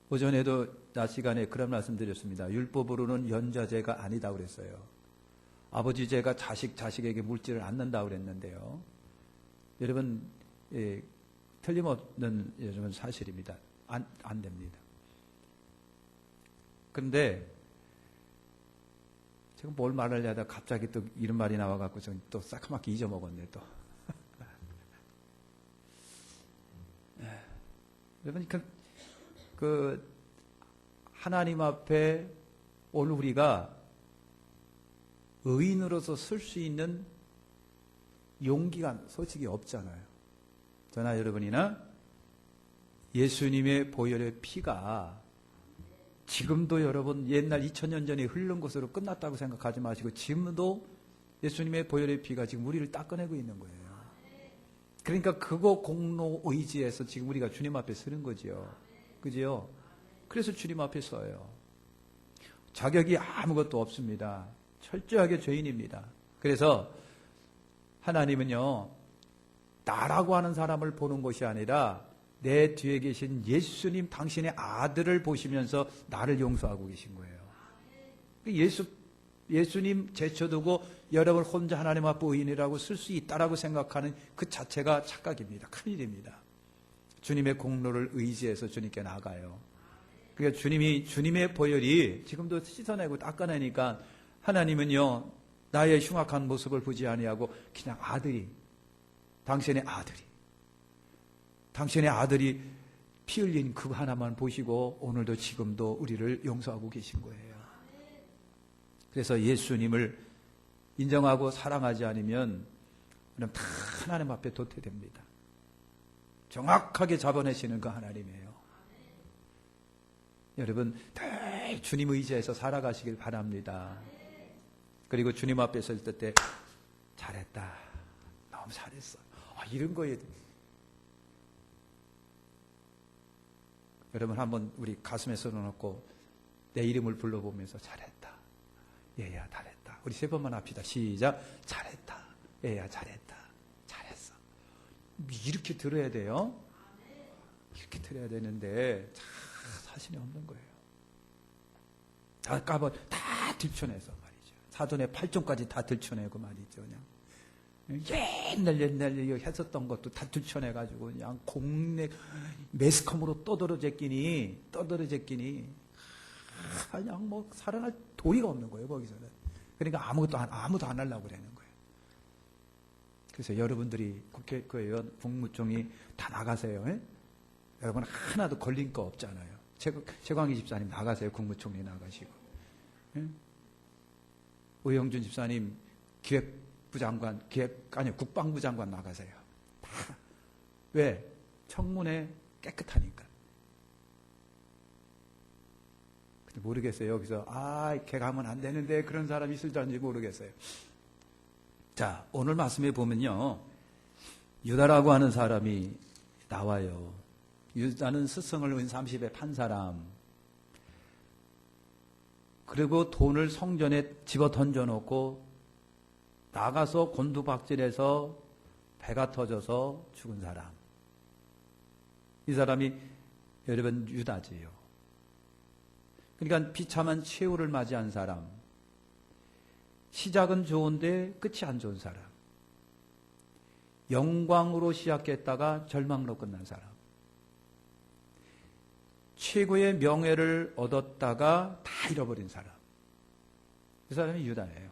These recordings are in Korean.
오전에도 낮 시간에 그런 말씀 드렸습니다. 율법으로는 연좌제가 아니다 그랬어요. 아버지 죄가 자식에게 물지를 않는다 그랬는데요. 여러분, 틀림없는 여러분 사실입니다. 안 됩니다. 그런데 제가 뭘 말하려다 갑자기 또 이런 말이 나와갖고 저는 또 새까맣게 잊어먹었네 또. 여러분, 하나님 앞에 오늘 우리가 의인으로서 쓸 수 있는 용기가 솔직히 없잖아요. 저나 여러분이나 예수님의 보혈의 피가 지금도 여러분 옛날 2000년 전에 흐른 것으로 끝났다고 생각하지 마시고 지금도 예수님의 보혈의 피가 지금 우리를 닦아내고 있는 거예요. 그러니까 그거 공로 의지에서 지금 우리가 주님 앞에 서는 거지요. 그지요? 그래서 주님 앞에 서요. 자격이 아무것도 없습니다. 철저하게 죄인입니다. 그래서 하나님은요, 나라고 하는 사람을 보는 것이 아니라 내 뒤에 계신 예수님 당신의 아들을 보시면서 나를 용서하고 계신 거예요. 예수님 제쳐두고 여러분 혼자 하나님 앞에 의인이라고 쓸 수 있다라고 생각하는 그 자체가 착각입니다. 큰일입니다. 주님의 공로를 의지해서 주님께 나가요. 그러니까 주님의 보혈이 지금도 씻어내고 닦아내니까 하나님은요, 나의 흉악한 모습을 보지 아니하고 그냥 당신의 아들이 피 흘린 그 하나만 보시고 오늘도 지금도 우리를 용서하고 계신 거예요. 그래서 예수님을 인정하고 사랑하지 않으면 우리는 다 하나님 앞에 도태됩니다. 정확하게 잡아내시는 그 하나님이에요. 여러분, 늘 주님 의지해서 살아가시길 바랍니다. 그리고 주님 앞에 설 때 잘했다, 너무 잘했어, 이런 거에 여러분 한번 우리 가슴에 써놓고 내 이름을 불러보면서 잘했다, 얘야 잘했다. 우리 3번만 합시다. 시작. 잘했다, 얘야 잘했다, 잘했어. 이렇게 들어야 돼요. 이렇게 들어야 되는데 자신이 없는 거예요. 다 들춰내서 말이죠. 사돈의 8종까지 다 들춰내고 말이죠. 그냥 옛날 했었던 것도 다 들춰내가지고 그냥 공내 매스컴으로 떠들어제끼니 그냥 뭐 살아날 도리가 없는 거예요. 거기서는. 그러니까 아무도 안 하려고 그러는 거예요. 그래서 여러분들이 국회의원, 국무총리 다 나가세요. 에? 여러분 하나도 걸린 거 없잖아요. 최광희 집사님 나가세요. 국무총리 나가시고. 에? 오영준 집사님 국방부 장관 나가세요. 왜? 청문회 깨끗하니까. 근데 모르겠어요. 여기서 걔 가면 안 되는데 그런 사람이 있을지 모르겠어요. 자, 오늘 말씀에 보면요, 유다라고 하는 사람이 나와요. 유다는 스승을 은 30에 판 사람. 그리고 돈을 성전에 집어 던져놓고 나가서 곤두박질해서 배가 터져서 죽은 사람. 이 사람이 여러분 유다지요. 그러니까 비참한 최후를 맞이한 사람. 시작은 좋은데 끝이 안 좋은 사람. 영광으로 시작했다가 절망으로 끝난 사람. 최고의 명예를 얻었다가 다 잃어버린 사람. 그 사람이 유다예요.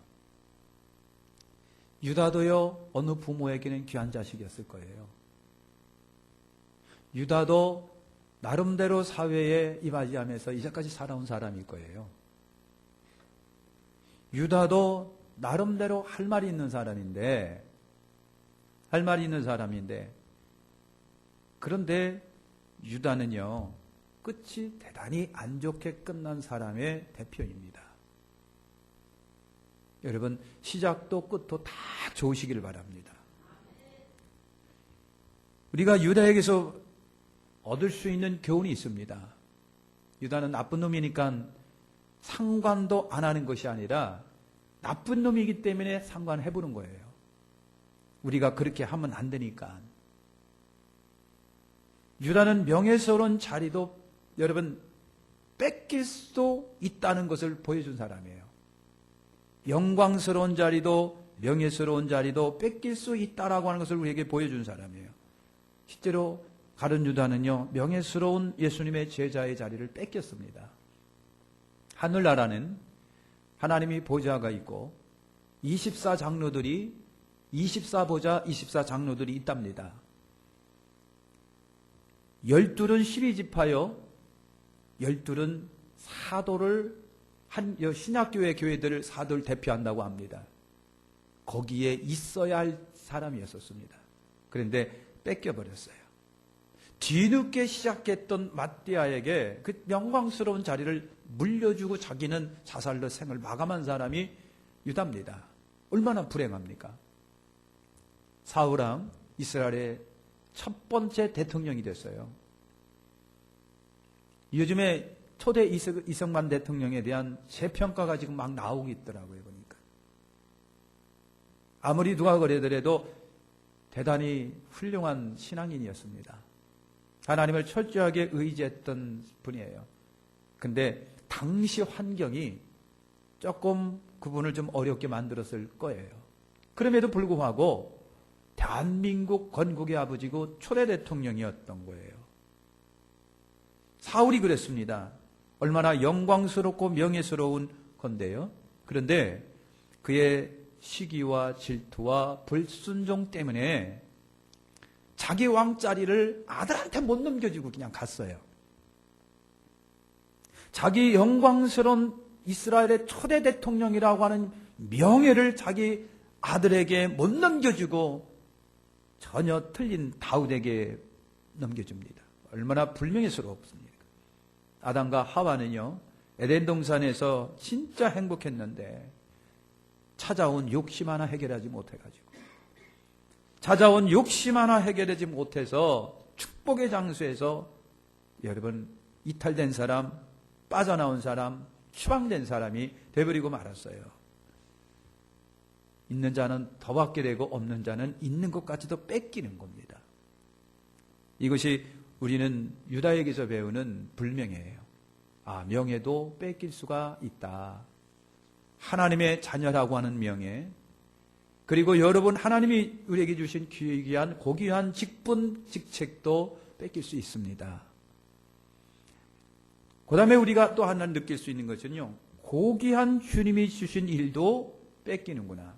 유다도요, 어느 부모에게는 귀한 자식이었을 거예요. 유다도 나름대로 사회에 이바지하면서 이제까지 살아온 사람일 거예요. 유다도 나름대로 할 말이 있는 사람인데, 그런데 유다는요, 끝이 대단히 안 좋게 끝난 사람의 대표입니다. 여러분, 시작도 끝도 다 좋으시기를 바랍니다. 우리가 유다에게서 얻을 수 있는 교훈이 있습니다. 유다는 나쁜 놈이니까 상관도 안 하는 것이 아니라 나쁜 놈이기 때문에 상관해보는 거예요. 우리가 그렇게 하면 안 되니까. 유다는 명예스러운 자리도 여러분 뺏길 수도 있다는 것을 보여준 사람이에요. 영광스러운 자리도 명예스러운 자리도 뺏길 수 있다라고 하는 것을 우리에게 보여준 사람이에요. 실제로 가룟 유다는요, 명예스러운 예수님의 제자의 자리를 뺏겼습니다. 하늘나라는 하나님이 보좌가 있고 24장로들이 24보좌 24장로들이 있답니다. 12은 12지파요 12은 사도를 신약교회 교회들을 사도를 대표한다고 합니다. 거기에 있어야 할 사람이었었습니다. 그런데 뺏겨버렸어요. 뒤늦게 시작했던 마띠아에게 그 영광스러운 자리를 물려주고 자기는 자살로 생을 마감한 사람이 유다입니다. 얼마나 불행합니까? 사울왕 이스라엘의 첫 번째 대통령이 됐어요. 요즘에 초대 이승만 대통령에 대한 재평가가 지금 막 나오고 있더라고요. 보니까 아무리 누가 그래더라도 대단히 훌륭한 신앙인이었습니다. 하나님을 철저하게 의지했던 분이에요. 근데 당시 환경이 조금 그분을 좀 어렵게 만들었을 거예요. 그럼에도 불구하고 대한민국 건국의 아버지고 초대 대통령이었던 거예요. 사울이 그랬습니다. 얼마나 영광스럽고 명예스러운 건데요. 그런데 그의 시기와 질투와 불순종 때문에 자기 왕자리를 아들한테 못 넘겨주고 그냥 갔어요. 자기 영광스러운 이스라엘의 초대 대통령이라고 하는 명예를 자기 아들에게 못 넘겨주고 전혀 틀린 다윗에게 넘겨줍니다. 얼마나 불명예스럽습니까? 아담과 하와는요, 에덴 동산에서 진짜 행복했는데 찾아온 욕심 하나 해결하지 못해가지고 찾아온 욕심 하나 해결하지 못해서 축복의 장소에서 여러분 이탈된 사람, 빠져나온 사람, 추방된 사람이 돼버리고 말았어요. 있는 자는 더 받게 되고 없는 자는 있는 것까지도 뺏기는 겁니다. 이것이 우리는 유다에게서 배우는 불명예예요. 아, 명예도 뺏길 수가 있다. 하나님의 자녀라고 하는 명예, 그리고 여러분 하나님이 우리에게 주신 귀한 고귀한 직분, 직책도 뺏길 수 있습니다. 그 다음에 우리가 또 하나 느낄 수 있는 것은요, 고귀한 주님이 주신 일도 뺏기는구나.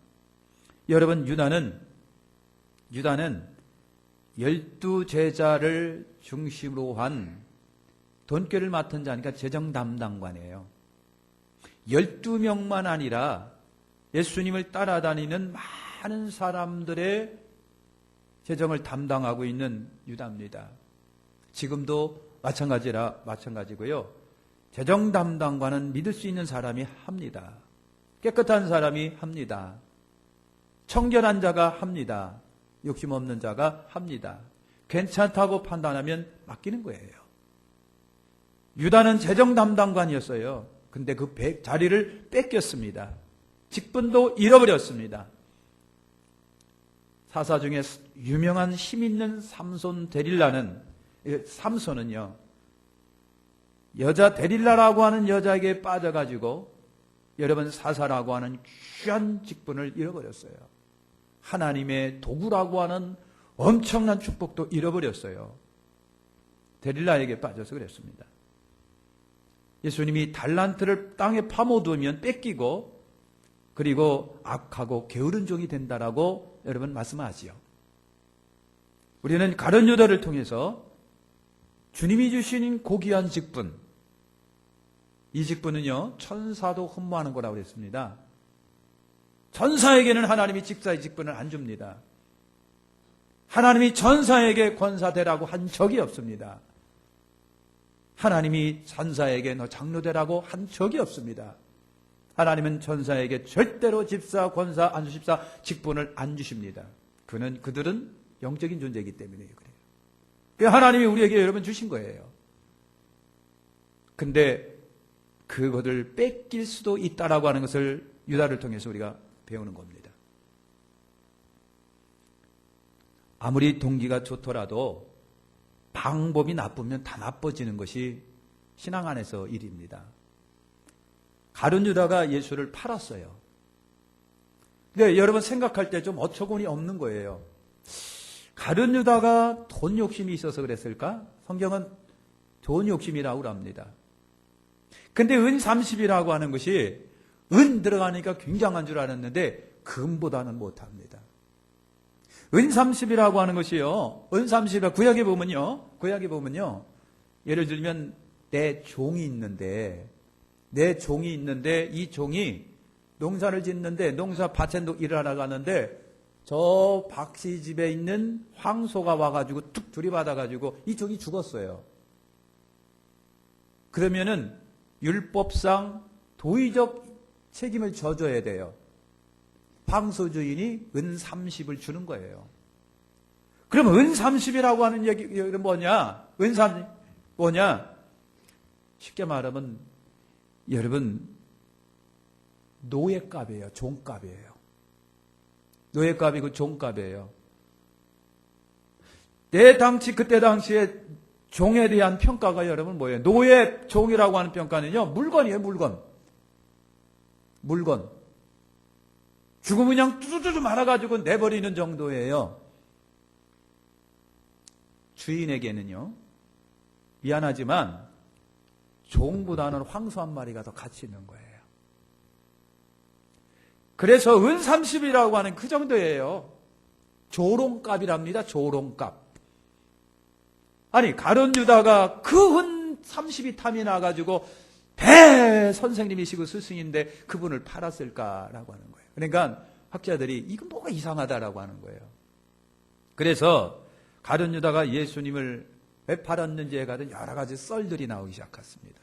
여러분, 유다는 12제자를 중심으로 한 돈꾀를 맡은 자니까 재정 담당관이에요. 12명만 아니라 예수님을 따라다니는 많은 사람들의 재정을 담당하고 있는 유다입니다. 지금도 마찬가지고요. 재정 담당관은 믿을 수 있는 사람이 합니다. 깨끗한 사람이 합니다. 청결한 자가 합니다. 욕심 없는 자가 합니다. 괜찮다고 판단하면 맡기는 거예요. 유다는 재정 담당관이었어요. 근데 그 자리를 뺏겼습니다. 직분도 잃어버렸습니다. 사사 중에 유명한 힘 있는 삼손은요, 여자 데릴라라고 하는 여자에게 빠져가지고 여러분 사사라고 하는 귀한 직분을 잃어버렸어요. 하나님의 도구라고 하는 엄청난 축복도 잃어버렸어요. 데릴라에게 빠져서 그랬습니다. 예수님이 달란트를 땅에 파묻으면 뺏기고 그리고 악하고 게으른 종이 된다라고 여러분 말씀하지요. 우리는 가룟 유다를 통해서 주님이 주신 고귀한 직분, 이 직분은요 천사도 흠모하는 거라고 그랬습니다. 천사에게는 하나님이 직사의 직분을 안 줍니다. 하나님이 천사에게 권사되라고 한 적이 없습니다. 하나님이 천사에게 너 장로 되라고 한 적이 없습니다. 하나님은 천사에게 절대로 집사, 권사, 안수집사 직분을 안 주십니다. 그들은 영적인 존재이기 때문에 그래요. 하나님이 우리에게 여러분 주신 거예요. 근데 그것을 뺏길 수도 있다라고 하는 것을 유다를 통해서 우리가 배우는 겁니다. 아무리 동기가 좋더라도 방법이 나쁘면 다 나빠지는 것이 신앙 안에서 일입니다. 가룟 유다가 예수를 팔았어요. 근데 여러분 생각할 때 좀 어처구니 없는 거예요. 가룟 유다가 돈 욕심이 있어서 그랬을까? 성경은 돈 욕심이라고 합니다. 근데 은 30이라고 하는 것이 은 들어가니까 굉장한 줄 알았는데 금보다는 못합니다. 은 30이라고 하는 것이요. 은 30이 구약에 보면요. 예를 들면 내 종이 있는데 이 종이 농사를 짓는데 농사 밭에 일하러 가는데 저 박씨 집에 있는 황소가 와가지고 툭 들이받아가지고 이 종이 죽었어요. 그러면은 율법상 도의적 책임을 져줘야 돼요. 황소 주인이 은 30을 주는 거예요. 그러면 은 30이라고 하는 얘기는 뭐냐? 은 30 뭐냐? 쉽게 말하면 여러분 노예값이에요. 종값이에요. 노예값이고 종값이에요. 그때 당시에 종에 대한 평가가 여러분 뭐예요? 노예, 종이라고 하는 평가는요, 물건이에요, 물건. 죽으면 그냥 뚜두두두 말아가지고 내버리는 정도예요. 주인에게는요, 미안하지만 종보다는 황소 한 마리가 더 가치 있는 거예요. 그래서 은 30이라고 하는 그 정도예요. 조롱값이랍니다. 조롱값. 아니 가룟 유다가 그 은 30이 탐이 나가지고 선생님이시고 스승인데 그분을 팔았을까라고 하는 거예요. 그러니까 학자들이 이건 뭐가 이상하다라고 하는 거예요. 그래서 가룟 유다가 예수님을 왜 팔았는지에 관한 여러 가지 썰들이 나오기 시작했습니다.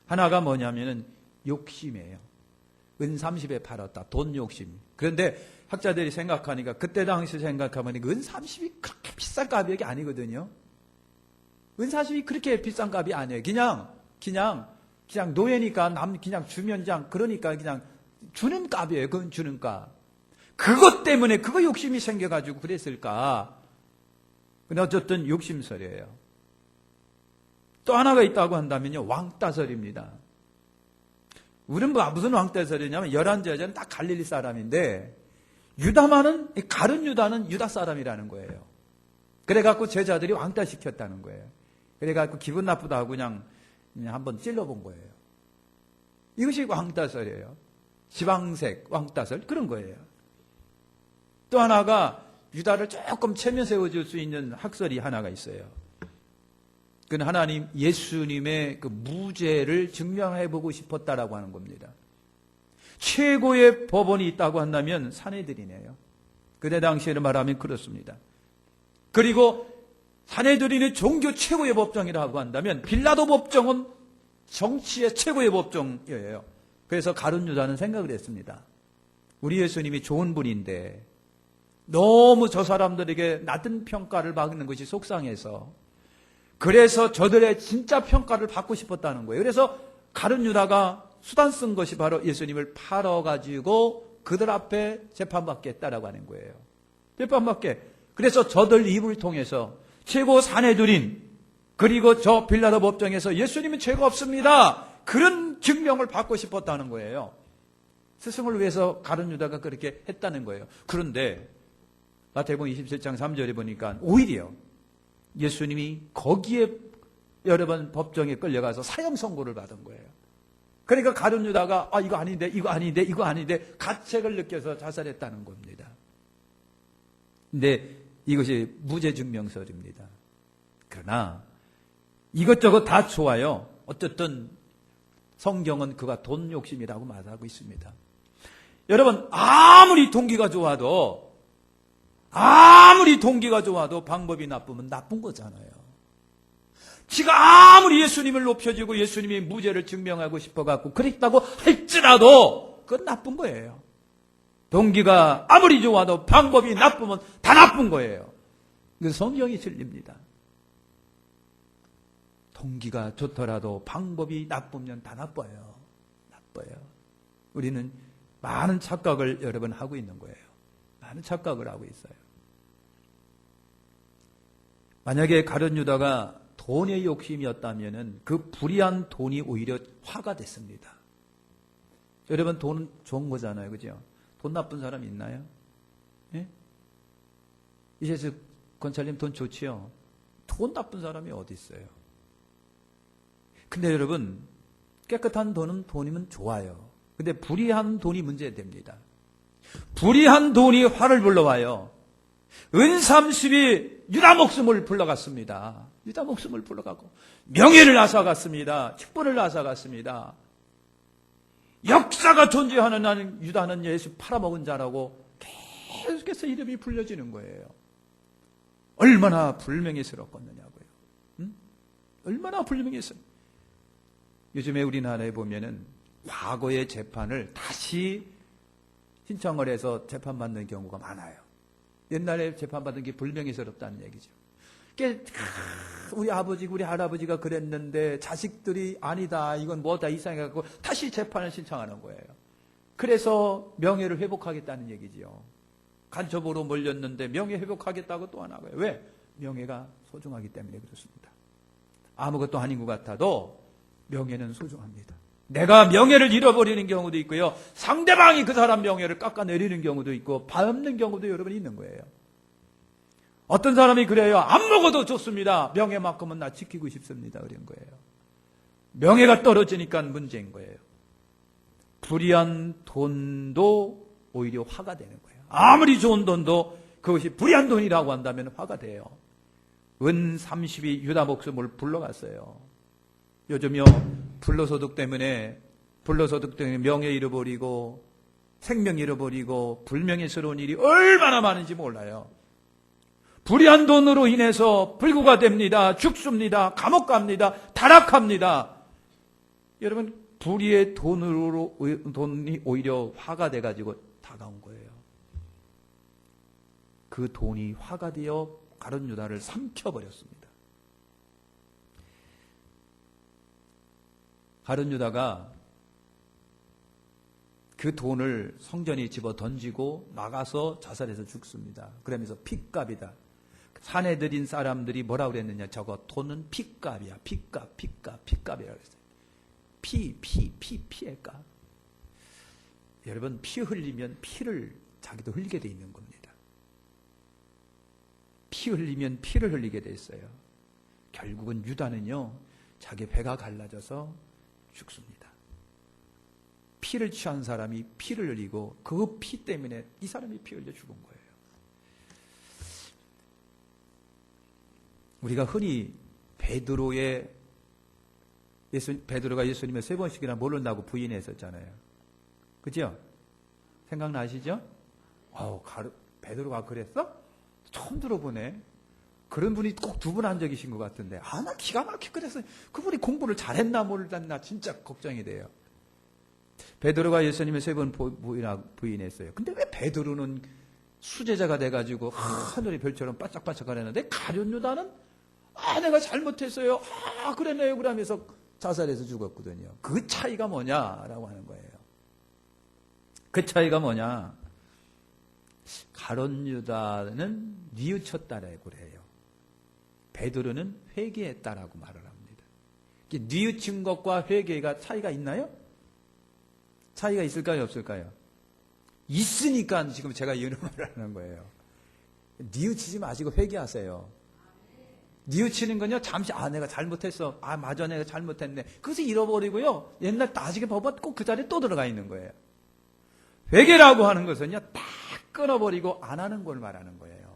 하나가 뭐냐면은 욕심이에요. 은 30에 팔았다. 돈 욕심. 그런데 학자들이 생각하니까 그때 당시 생각하면 은 30이 그렇게 비싼 가격이 아니거든요. 은 40이 그렇게 비싼 값이 아니에요. 그냥 노예니까 그냥 주면 그러니까 그냥 주는 값이에요. 그건 주는 값. 그것 때문에 그거 욕심이 생겨가지고 그랬을까? 근데 어쨌든 욕심설이에요. 또 하나가 있다고 한다면요, 왕따설입니다. 우리는 무슨 왕따설이냐면 11제자는 다 갈릴리 사람인데 가룟 유다는 유다 사람이라는 거예요. 그래갖고 제자들이 왕따시켰다는 거예요. 그래갖고 기분 나쁘다고 그냥 한번 찔러본 거예요. 이것이 왕따설이에요. 지방색 왕따설 그런 거예요. 또 하나가 유다를 조금 체면 세워줄 수 있는 학설이 하나가 있어요. 그건 예수님의 그 무죄를 증명해보고 싶었다라고 하는 겁니다. 최고의 법원이 있다고 한다면 사내들이네요. 그때 당시에는 말하면 그렇습니다. 그리고 사내들인의 종교 최고의 법정이라고 한다면 빌라도 법정은 정치의 최고의 법정이에요. 그래서 가룟 유다는 생각을 했습니다. 우리 예수님이 좋은 분인데 너무 저 사람들에게 낮은 평가를 받는 것이 속상해서 그래서 저들의 진짜 평가를 받고 싶었다는 거예요. 그래서 가룟 유다가 수단 쓴 것이 바로 예수님을 팔아가지고 그들 앞에 재판받겠다라고 하는 거예요. 재판받게. 그래서 저들 입을 통해서 최고 사내들인 그리고 저 빌라도 법정에서 예수님은 죄가 없습니다. 그런 증명을 받고 싶었다는 거예요. 스승을 위해서 가룟 유다가 그렇게 했다는 거예요. 그런데 마태복음 27장 3절에 보니까 오히려 예수님이 거기에 여러 번 법정에 끌려가서 사형 선고를 받은 거예요. 그러니까 가룟 유다가 이거 아닌데 가책을 느껴서 자살했다는 겁니다. 근데 이것이 무죄증명설입니다. 그러나 이것저것 다 좋아요. 어쨌든 성경은 그가 돈 욕심이라고 말하고 있습니다. 여러분 아무리 동기가 좋아도 방법이 나쁘면 나쁜 거잖아요. 지가 아무리 예수님을 높여주고 예수님이 무죄를 증명하고 싶어갖고 그랬다고 할지라도 그건 나쁜 거예요. 동기가 아무리 좋아도 방법이 나쁘면 다 나쁜 거예요. 그 성경이 틀립니다. 동기가 좋더라도 방법이 나쁘면 다 나빠요. 우리는 많은 착각을 여러분 하고 있는 거예요. 많은 착각을 하고 있어요. 만약에 가룟 유다가 돈의 욕심이었다면은 그 불의한 돈이 오히려 화가 됐습니다. 여러분, 돈은 좋은 거잖아요. 그죠? 돈 나쁜 사람 있나요? 예? 이제 권찰님 돈 좋지요? 돈 나쁜 사람이 어디 있어요? 근데 여러분, 깨끗한 돈이면 좋아요. 근데 불의한 돈이 문제됩니다. 불의한 돈이 화를 불러와요. 은30이 유다 목숨을 불러갔습니다. 유다 목숨을 불러가고 명예를 앗아갔습니다. 직분을 앗아갔습니다. 역사가 존재하는 한 유다는 예수 팔아먹은 자라고 계속해서 이름이 불려지는 거예요. 얼마나 불명예스럽겠느냐고요. 응? 얼마나 불명예스럽. 요즘에 우리나라에 보면은 과거의 재판을 다시 신청을 해서 재판받는 경우가 많아요. 옛날에 재판받은 게 불명예스럽다는 얘기죠. 우리 아버지, 우리 할아버지가 그랬는데 자식들이 아니다, 이건 뭐다 이상해갖고 다시 재판을 신청하는 거예요. 그래서 명예를 회복하겠다는 얘기지요. 간첩으로 몰렸는데 명예 회복하겠다고 또 하나 거예요. 왜? 명예가 소중하기 때문에 그렇습니다. 아무것도 아닌 것 같아도 명예는 소중합니다. 내가 명예를 잃어버리는 경우도 있고요. 상대방이 그 사람 명예를 깎아내리는 경우도 있고 밟는 경우도 여러분 있는 거예요. 어떤 사람이 그래요. 안 먹어도 좋습니다. 명예만큼은 나 지키고 싶습니다. 그런 거예요. 명예가 떨어지니까 문제인 거예요. 불의한 돈도 오히려 화가 되는 거예요. 아무리 좋은 돈도 그것이 불의한 돈이라고 한다면 화가 돼요. 은30이 유다 목숨을 불러갔어요. 요즘요, 불로소득 때문에 명예 잃어버리고 생명 잃어버리고 불명예스러운 일이 얼마나 많은지 몰라요. 불의한 돈으로 인해서 불구가 됩니다. 죽습니다. 감옥 갑니다. 타락합니다. 여러분, 불의의 돈이 오히려 화가 돼가지고 다가온 거예요. 그 돈이 화가 되어 가룟 유다를 삼켜버렸습니다. 가룟 유다가 그 돈을 성전에 집어 던지고 나가서 자살해서 죽습니다. 그러면서 피값이다. 산에 들인 사람들이 뭐라고 그랬느냐. 저거 돈은 피값이야. 피값이라고 했어요. 피의 값. 여러분, 피 흘리면 피를 자기도 흘리게 돼 있는 겁니다. 피 흘리면 피를 흘리게 돼 있어요. 결국은 유다는요, 자기 배가 갈라져서 죽습니다. 피를 취한 사람이 피를 흘리고 그 피 때문에 이 사람이 피 흘려 죽은 거예요. 우리가 흔히 베드로가 예수님을 3번씩이나 모른다고 부인했었잖아요. 그죠? 생각나시죠? 베드로가 그랬어? 처음 들어보네. 그런 분이 꼭 2분 한 적이신 것 같은데, 나 기가 막히게 그랬어요. 그분이 공부를 잘했나 모르겠나 진짜 걱정이 돼요. 베드로가 예수님을 3번 부인했어요. 근데 왜 베드로는 수제자가 돼가지고 하늘의 별처럼 반짝반짝 거렸는데 가룟 유다는 내가 잘못했어요. 그랬네요. 그러면서 자살해서 죽었거든요. 그 차이가 뭐냐라고 하는 거예요. 그 차이가 뭐냐? 가룟 유다는 뉘우쳤다라고 그래요. 베드로는 회개했다라고 말을 합니다. 뉘우친 것과 회개가 차이가 있나요? 차이가 있을까요? 없을까요? 있으니까 지금 제가 이런 말을 하는 거예요. 뉘우치지 마시고 회개하세요. 뉘우치는 건요, 잠시 내가 잘못했어. 맞아, 내가 잘못했네. 그것을 잃어버리고요, 옛날 나중에 보면 꼭 그 자리에 또 들어가 있는 거예요. 회개라고 하는 것은요, 딱 끊어버리고 안 하는 걸 말하는 거예요.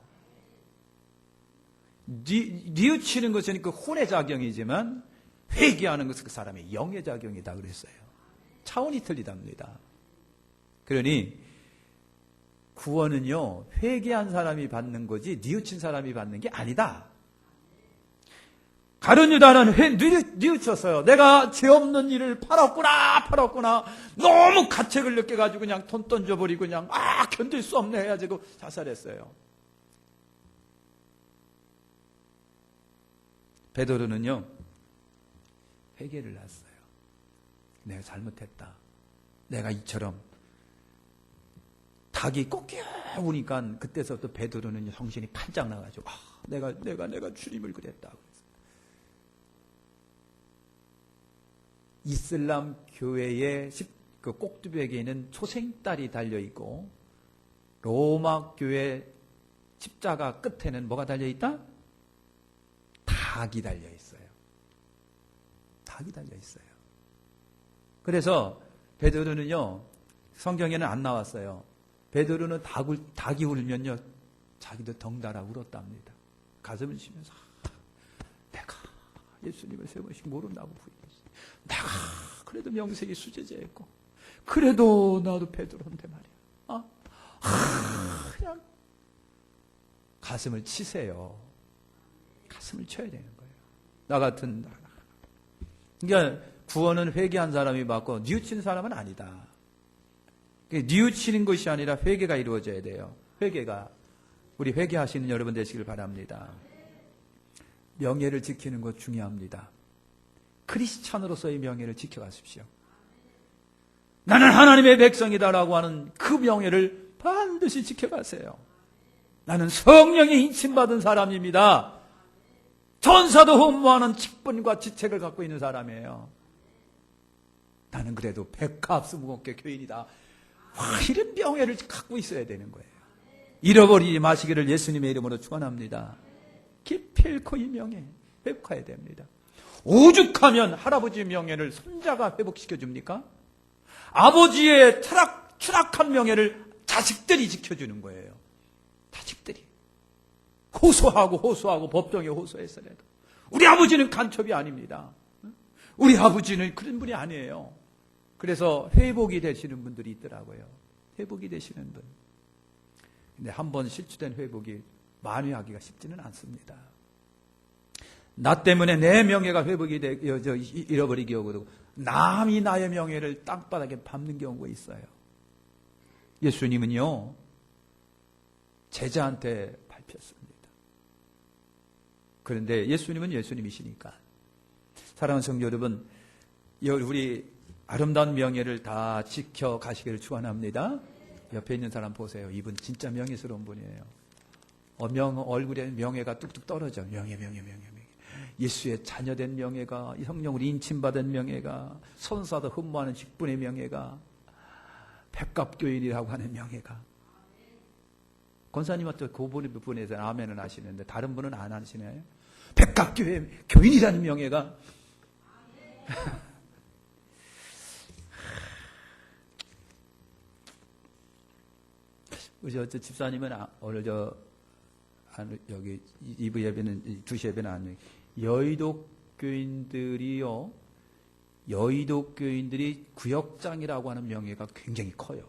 뉘우치는 것은 그 혼의 작용이지만 회개하는 것은 그 사람의 영의 작용이다 그랬어요. 차원이 틀리답니다. 그러니 구원은요, 회개한 사람이 받는 거지 뉘우친 사람이 받는 게 아니다. 가룟 유다는 뉘우쳤어요. 내가 죄 없는 일을 팔았구나. 너무 가책을 느껴가지고 그냥 돈 던져버리고 그냥 견딜 수 없네 해가지고 자살했어요. 베드로는요, 회개를 했어요. 내가 잘못했다. 내가 이처럼 닭이 꼭 깨우니까 그때서부터 베드로는 정신이 팔짝 나가지고 내가 주님을 그랬다. 이슬람 교회의 그 꼭두벽에 있는 초생딸이 달려있고 로마 교회 십자가 끝에는 뭐가 달려있다? 닭이 달려있어요. 닭이 달려있어요. 그래서 베드로는요, 성경에는 안 나왔어요. 베드로는 닭이 울면요, 자기도 덩달아 울었답니다. 가슴을 치면서 내가 예수님을 세 번씩 모른다고 부인했어요. 내가 그래도 명색이 수제자였고 그래도 나도 베드로인데 말이야. 그냥 가슴을 치세요. 가슴을 쳐야 되는 거예요. 나 같은 그러니까 구원은 회개한 사람이 받고 뉘우치는 사람은 아니다. 뉘우치는 것이 아니라 회개가 이루어져야 돼요. 회개가. 우리 회개하시는 여러분 되시길 바랍니다. 명예를 지키는 것 중요합니다. 크리스찬으로서의 명예를 지켜가십시오. 나는 하나님의 백성이다라고 하는 그 명예를 반드시 지켜가세요. 나는 성령의 인침받은 사람입니다. 전사도 흠모하는 직분과 지책을 갖고 있는 사람이에요. 나는 그래도 백합수무겁게 교인이다. 이런 명예를 갖고 있어야 되는 거예요. 잃어버리지 마시기를 예수님의 이름으로 축원합니다. 기필코 이 명예 회복해야 됩니다. 오죽하면 할아버지의 명예를 손자가 회복시켜줍니까? 아버지의 추락한 명예를 자식들이 지켜주는 거예요. 자식들이. 호소하고 법정에 호소해서라도. 우리 아버지는 간첩이 아닙니다. 우리 아버지는 그런 분이 아니에요. 그래서 회복이 되시는 분들이 있더라고요. 회복이 되시는 분. 근데 한 번 실추된 회복이 만회하기가 쉽지는 않습니다. 나 때문에 내 명예가 회복이 되어져 잃어버리기 오고 남이 나의 명예를 땅바닥에 밟는 경우가 있어요. 예수님은요, 제자한테 밟혔습니다. 그런데 예수님은 예수님이시니까. 사랑하는 성도 여러분, 우리 아름다운 명예를 다 지켜가시기를 축원합니다. 옆에 있는 사람 보세요. 이분 진짜 명예스러운 분이에요. 얼굴에 명예가 뚝뚝 떨어져. 명예. 예수의 자녀된 명예가, 성령으로 인침받은 명예가, 선사도 흠모하는 직분의 명예가, 백갑교인이라고 하는 명예가. 권사님은 그 부분에서 아멘을 하시는데 다른 분은 안 하시나요? 백갑교회 교인이라는 명예가. 우리 집사님은 오늘 여기 2부 예배는 2시 예배는 아니에요. 여의도 교인들이요, 여의도 교인들이 구역장이라고 하는 명예가 굉장히 커요.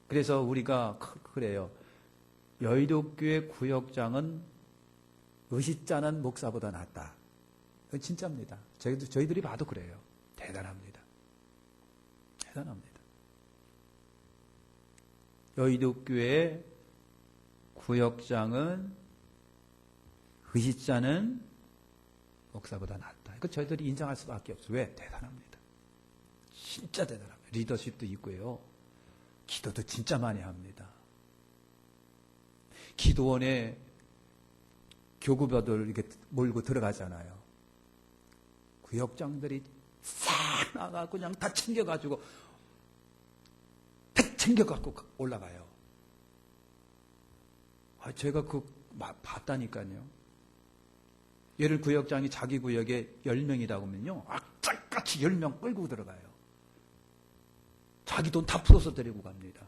그래서 우리가 그래요. 여의도 교회 구역장은 의식자는 목사보다 낫다. 그건 진짜입니다. 저희들이 봐도 그래요. 대단합니다. 여의도 교회의 구역장은 의식자는 목사보다 낫다. 이거 저희들이 인정할 수밖에 없어요. 왜? 대단합니다. 진짜 대단합니다. 리더십도 있고요. 기도도 진짜 많이 합니다. 기도원에 교구별들 이렇게 몰고 들어가잖아요. 구역장들이 싹 나가고 그냥 다 챙겨가지고 올라가요. 제가 봤다니까요. 예를 구역장이 자기 구역에 10명이다 보면요, 악착같이 10명 끌고 들어가요. 자기 돈 다 풀어서 데리고 갑니다.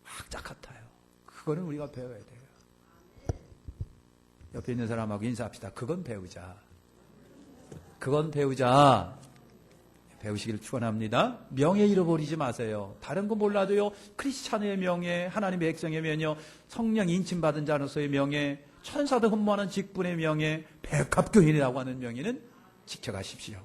악착 같아요. 그거는 우리가 배워야 돼요. 옆에 있는 사람하고 인사합시다. 그건 배우자. 배우시기를 축원합니다. 명예 잃어버리지 마세요. 다른 거 몰라도요, 크리스찬의 명예, 하나님의 백성의 명예, 성령 인침받은 자로서의 명예, 천사도 흠모하는 직분의 명예, 백합교인이라고 하는 명예는 지켜가십시오.